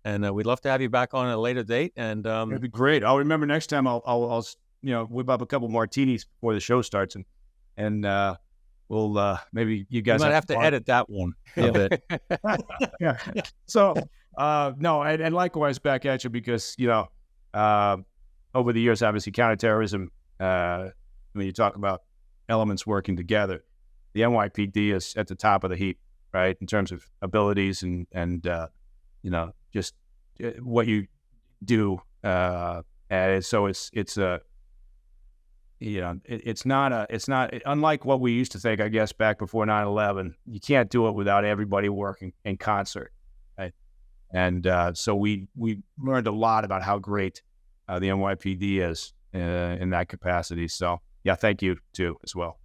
And we'd love to have you back on at a later date. And it'd be great. I'll remember next time. I'll whip up a couple martinis before the show starts, and we'll maybe you guys might have to edit that one a bit. Yeah. So no, and likewise back at you, because over the years, obviously counterterrorism. When you talk about elements working together, the NYPD is at the top of the heap, right, in terms of abilities and just what you do. And so it's not unlike what we used to think, I guess, back before 9/11. You can't do it without everybody working in concert, right? And so we learned a lot about how great the NYPD is in that capacity. So yeah, thank you too as well.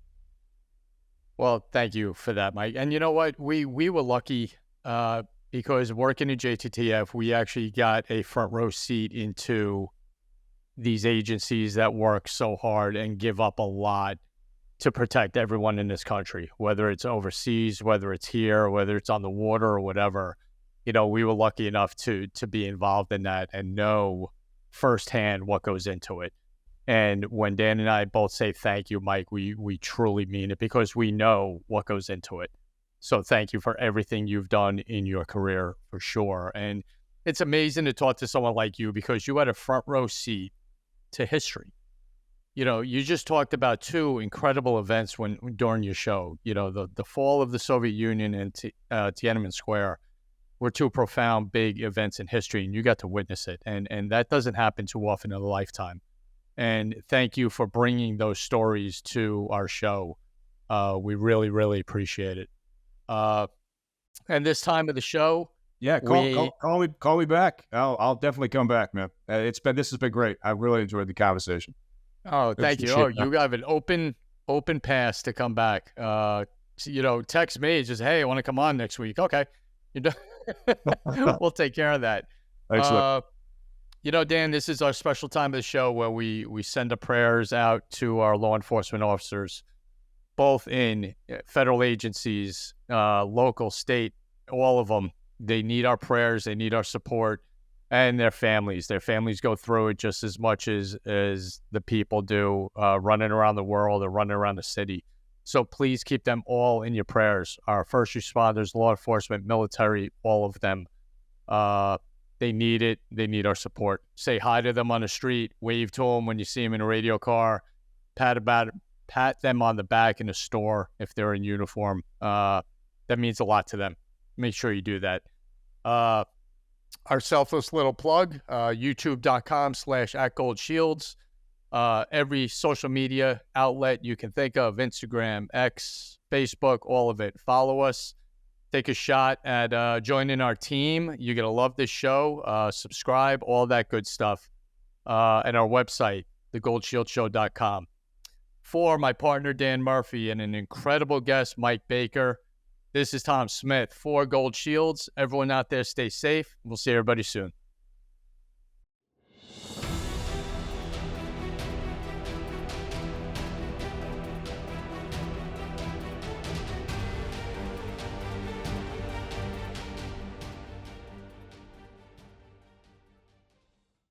Well, thank you for that, Mike. And you know what? We were lucky because working in JTTF, we actually got a front row seat into these agencies that work so hard and give up a lot to protect everyone in this country, whether it's overseas, whether it's here, whether it's on the water or whatever. We were lucky enough to be involved in that and know firsthand what goes into it. And when Dan and I both say thank you, Mike, we truly mean it, because we know what goes into it. So thank you for everything you've done in your career, for sure. And it's amazing to talk to someone like you, because you had a front row seat to history. You just talked about 2 incredible events during your show. The fall of the Soviet Union and Tiananmen Square were 2 profound, big events in history, and you got to witness it. And that doesn't happen too often in a lifetime. And thank you for bringing those stories to our show. We really, really appreciate it. And this time of the show, yeah, call me back. I'll definitely come back, man. This has been great. I really enjoyed the conversation. Oh, thank you. Oh, you have an open pass to come back. Text me, just, hey, I want to come on next week. Okay, we'll take care of that. Excellent. Dan, this is our special time of the show where we send our prayers out to our law enforcement officers, both in federal agencies, local, state, all of them. They need our prayers, they need our support, and their families. Their families go through it just as much as the people do, running around the world or running around the city. So please keep them all in your prayers. Our first responders, law enforcement, military, all of them. They need it. They need our support. Say hi to them on the street. Wave to them when you see them in a radio car. Pat them on the back in a store if they're in uniform. That means a lot to them. Make sure you do that. Our selfless little plug, youtube.com/@goldshields. Every social media outlet you can think of, Instagram, X, Facebook, all of it. Follow us. Take a shot at joining our team. You're going to love this show. Subscribe, all that good stuff. And our website, thegoldshieldshow.com. For my partner, Dan Murphy, and an incredible guest, Mike Baker, This is Tom Smith for Gold Shields. Everyone out there, stay safe. We'll see everybody soon.